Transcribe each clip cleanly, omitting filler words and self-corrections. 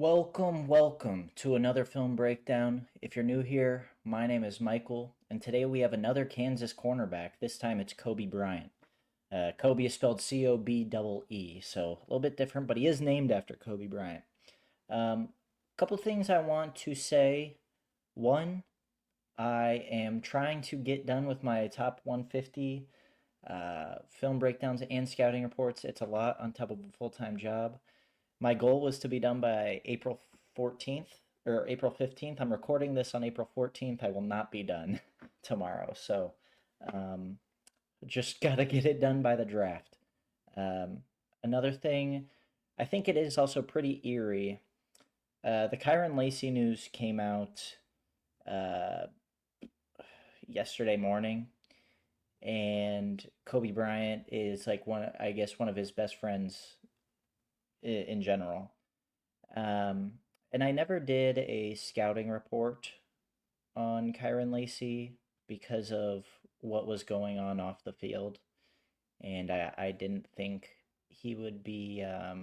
Welcome to another film breakdown. If you're new here, my name is Michael, and today we have another Kansas cornerback. This time it's Cobee Bryant. Kobe is spelled Cobee, so a little bit different, but he is named after Kobe Bryant. Couple things I want to say. One, I am trying to get done with my top 150 film breakdowns and scouting reports. It's a lot on top of a full-time job. My goal was to be done by April 14th or April 15th. I'm recording this on April 14th. I will not be done tomorrow. So um, just got to get it done by the draft. Um, Another thing, I think it is also pretty eerie. The Kyron Lacey news came out uh, yesterday morning, and Kobe Bryant is like I guess, one of his best friends in general. Um, and I never did a scouting report on Kyron Lacey because of what was going on off the field. And I didn't think he would be I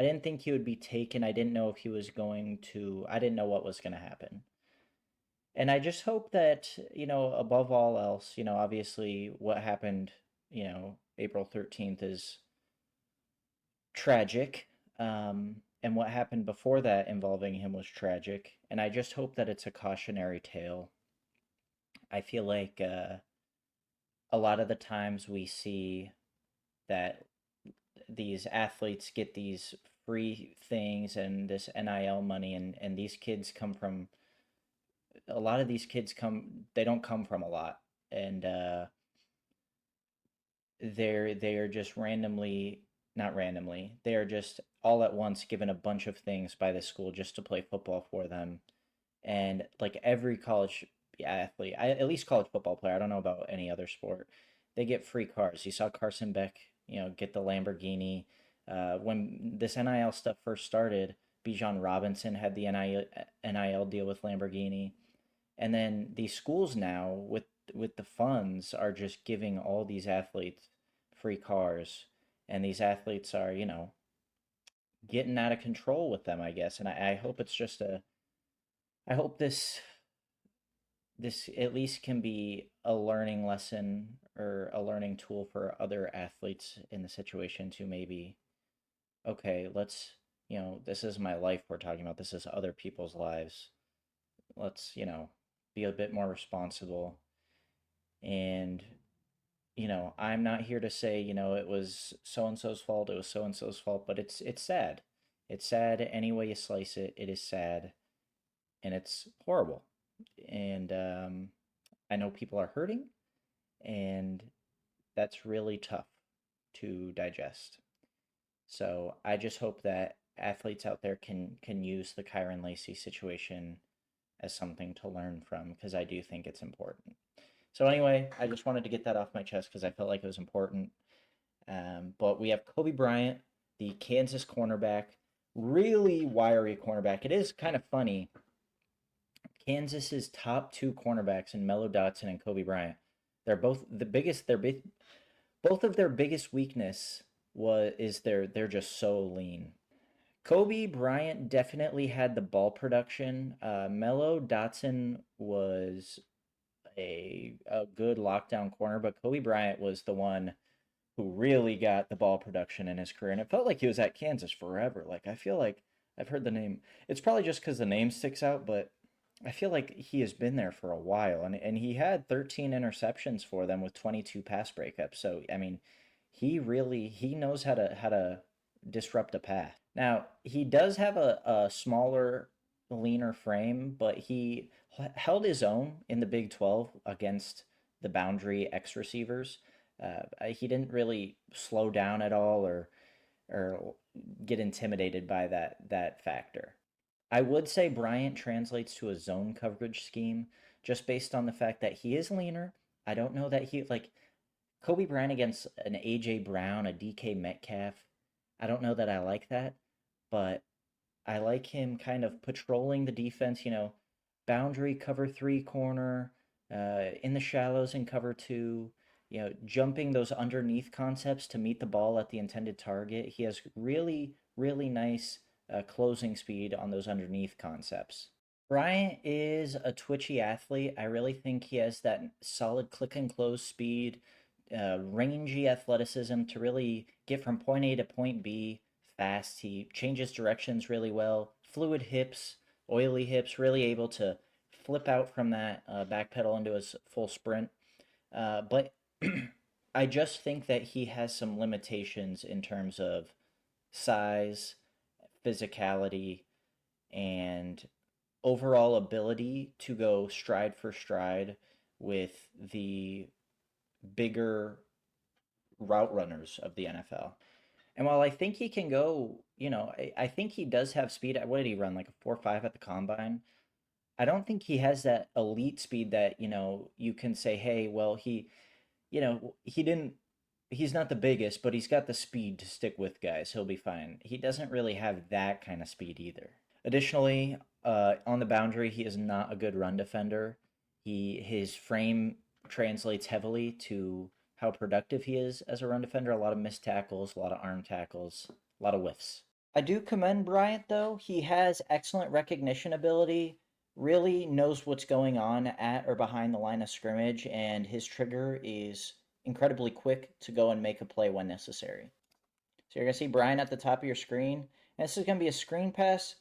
didn't think he would be taken. I didn't know if he was going to I didn't know what was going to happen. And I just hope that, above all else, obviously what happened, April 13th is tragic. And what happened before that involving him was tragic. And I just hope that it's a cautionary tale. I feel like a lot of the times we see that these athletes get these free things and this NIL money, and these kids come from a lot of these kids they don't come from a lot. And they're just randomly, not randomly, they are just all at once given a bunch of things by the school just to play football for them. And like every college athlete, at least college football player, I don't know about any other sport, they get free cars. You saw Carson Beck, get the Lamborghini. When this NIL stuff first started, Bijan Robinson had the NIL deal with Lamborghini. And then these schools now with the funds are just giving all these athletes free cars, and these athletes are, getting out of control with them, I guess. And I hope it's just a I hope this at least can be a learning lesson or a learning tool for other athletes in the situation to maybe, okay, this is my life we're talking about. This is other people's lives. Let's, be a bit more responsible. And, I'm not here to say, it was so and so's fault, it was so and so's fault, but it's sad. It's sad any way you slice it. It is sad and it's horrible. And I know people are hurting, and that's really tough to digest. So I just hope that athletes out there can use the Kyron Lacey situation as something to learn from, because I do think it's important. So anyway, I just wanted to get that off my chest because I felt like it was important. But we have Cobee Bryant, the Kansas cornerback, really wiry cornerback. It is kind of funny. Kansas's top two cornerbacks in Mello Dotson and Cobee Bryant. They're both the biggest. Both of their biggest weakness is they're just so lean. Cobee Bryant definitely had the ball production. Mello Dotson was a good lockdown corner, but Cobee Bryant was the one who really got the ball production in his career, and it felt like he was at Kansas forever. Like I feel like I've heard the name. It's probably just because the name sticks out, but I feel like he has been there for a while, and he had 13 interceptions for them with 22 pass breakups. So I mean, he knows how to disrupt a pass. Now he does have a smaller, leaner frame, but he held his own in the Big 12 against the boundary X receivers. He didn't really slow down at all or get intimidated by that factor. I would say Bryant translates to a zone coverage scheme just based on the fact that he is leaner. I don't know that he like Cobee Bryant against an AJ Brown, a DK Metcalf. I don't know that I like that, but I like him kind of patrolling the defense, boundary cover three corner, in the shallows in cover two, jumping those underneath concepts to meet the ball at the intended target. He has really, really nice closing speed on those underneath concepts. Bryant is a twitchy athlete. I really think he has that solid click and close speed, rangy athleticism to really get from point A to point B fast. He changes directions really well, fluid hips, oily hips, really able to flip out from that back pedal into his full sprint. But I just think that he has some limitations in terms of size, physicality, and overall ability to go stride for stride with the bigger route runners of the NFL. And while I think he can go, I think he does have speed. What did he run? Like a 4.5 at the combine? I don't think he has that elite speed that, you can say, hey, well, he didn't, he's not the biggest, but he's got the speed to stick with guys. He'll be fine. He doesn't really have that kind of speed either. Additionally, on the boundary, he is not a good run defender. His frame translates heavily to how productive he is as a run defender. A lot of missed tackles, a lot of arm tackles, a lot of whiffs. I do commend Bryant though. He has excellent recognition ability, really knows what's going on at or behind the line of scrimmage, and his trigger is incredibly quick to go and make a play when necessary. So you're going to see Bryant at the top of your screen. And this is going to be a screen pass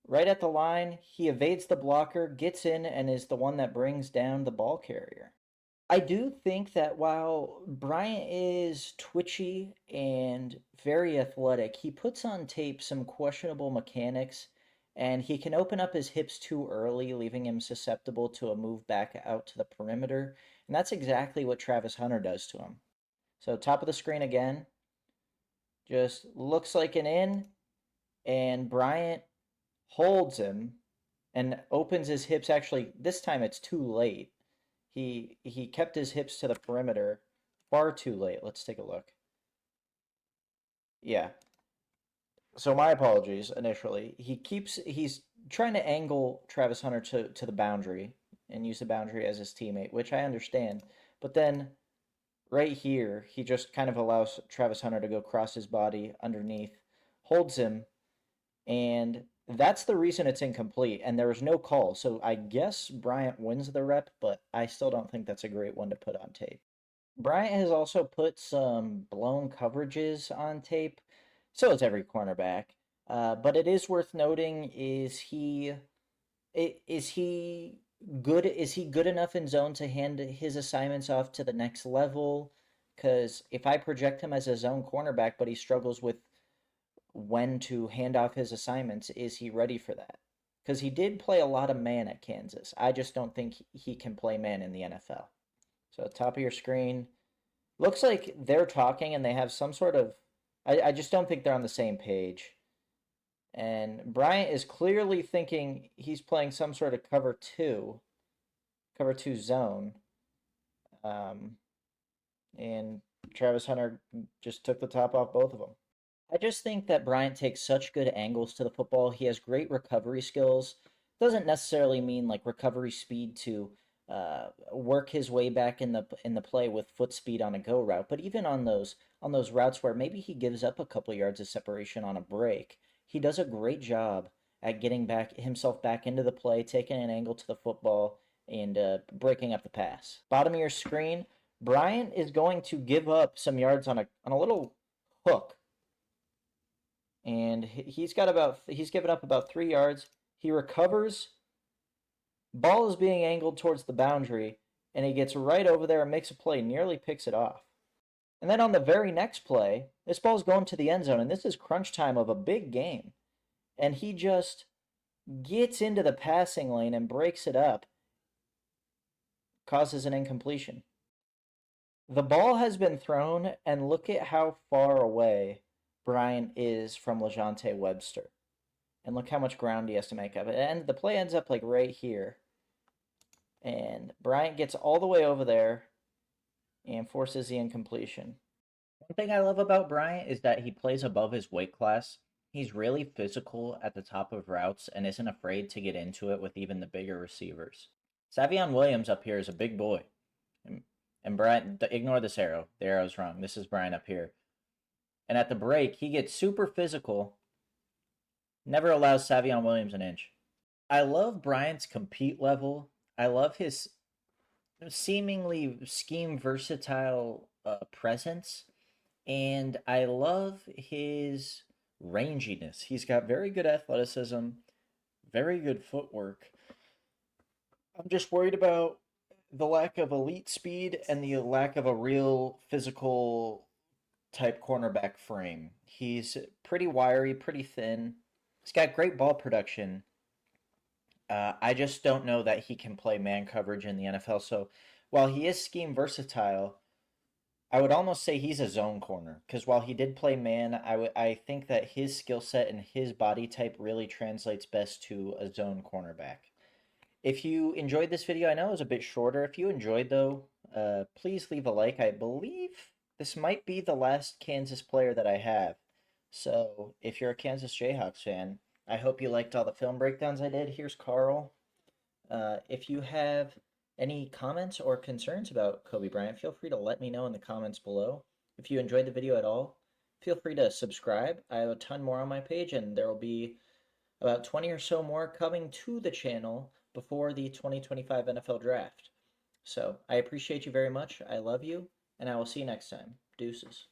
right at the line. He evades the blocker, gets in, and is the one that brings down the ball carrier. I do think that while Bryant is twitchy and very athletic, he puts on tape some questionable mechanics, and he can open up his hips too early, leaving him susceptible to a move back out to the perimeter. And that's exactly what Travis Hunter does to him. So, top of the screen again, just looks like an in, and Bryant holds him and opens his hips. Actually, this time it's too late. He kept his hips to the perimeter far too late. Let's take a look. Yeah. So my apologies initially. He's trying to angle Travis Hunter to the boundary and use the boundary as his teammate, which I understand. But then right here, he just kind of allows Travis Hunter to go cross his body underneath, holds him, and that's the reason it's incomplete. And there was no call. So I guess Bryant wins the rep, but I still don't think that's a great one to put on tape. Bryant has also put some blown coverages on tape. So is every cornerback. But it is worth noting: is he good? Is he good enough in zone to hand his assignments off to the next level? Because if I project him as a zone cornerback, but he struggles with when to hand off his assignments, is he ready for that? Because he did play a lot of man at Kansas. I just don't think he can play man in the NFL. So, top of your screen. Looks like they're talking and they have some sort of. I just don't think they're on the same page. And Bryant is clearly thinking he's playing some sort of cover two zone. And Travis Hunter just took the top off both of them. I just think that Bryant takes such good angles to the football. He has great recovery skills. Doesn't necessarily mean like recovery speed to work his way back in the play with foot speed on a go route, but even on those routes where maybe he gives up a couple yards of separation on a break, he does a great job at getting himself back into the play, taking an angle to the football, and breaking up the pass. Bottom of your screen, Bryant is going to give up some yards on a little hook, and he's given up about 3 yards. He recovers. Ball is being angled towards the boundary, and he gets right over there and makes a play, nearly picks it off. And then on the very next play, this ball's going to the end zone, and this is crunch time of a big game. And he just gets into the passing lane and breaks it up, causes an incompletion. The ball has been thrown, and look at how far away Bryant is from LeJontay Webster. And look how much ground he has to make up. And the play ends up like right here. And Bryant gets all the way over there and forces the incompletion. One thing I love about Bryant is that he plays above his weight class. He's really physical at the top of routes and isn't afraid to get into it with even the bigger receivers. Savion Williams up here is a big boy. And Bryant, ignore this arrow. The arrow's wrong. This is Bryant up here. And at the break, he gets super physical Never allows Savion Williams an inch. I love Bryant's compete level. I love his seemingly scheme versatile presence, and I love his ranginess. He's got very good athleticism, very good footwork. I'm just worried about the lack of elite speed and the lack of a real physical type cornerback frame. He's pretty wiry, pretty thin. He's got great ball production. I just don't know that he can play man coverage in the NFL. So while he is scheme versatile, I would almost say he's a zone corner because while he did play man, I think that his skill set and his body type really translates best to a zone cornerback. If you enjoyed this video, I know it was a bit shorter. If you enjoyed though, please leave a like. I believe this might be the last Kansas player that I have. So if you're a Kansas Jayhawks fan, I hope you liked all the film breakdowns I did. Here's Carl. If you have any comments or concerns about Cobee Bryant, feel free to let me know in the comments below. If you enjoyed the video at all, feel free to subscribe. I have a ton more on my page, and there will be about 20 or so more coming to the channel before the 2025 NFL Draft. So I appreciate you very much. I love you, and I will see you next time. Deuces.